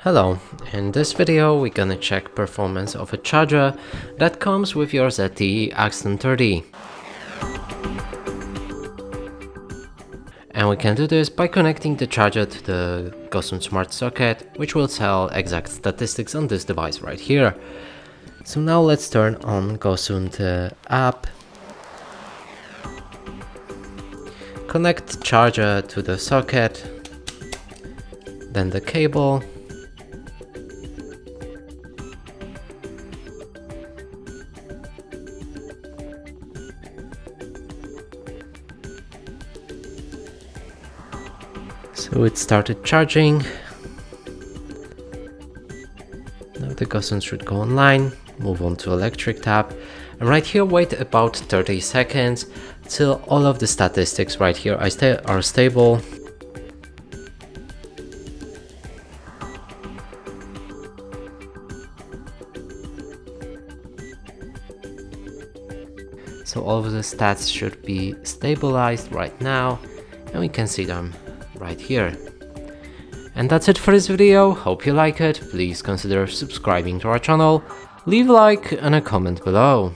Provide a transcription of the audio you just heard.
Hello, in this video we're gonna check performance of a charger that comes with your ZTE Axon 30. And we can do this by connecting the charger to the Gosuna smart socket, which will tell exact statistics on this device right here. So now let's turn on Gosuna app, connect charger to the socket, then the cable, so it started charging. Now the Gosuna should go online, move on to electric tab, and right here wait about 30 seconds till all of the statistics right here are stable. So all of the stats should be stabilized right now, and we can see them right here. And that's it for this video. Hope you like it. Please consider subscribing to our channel, leave a like and a comment below.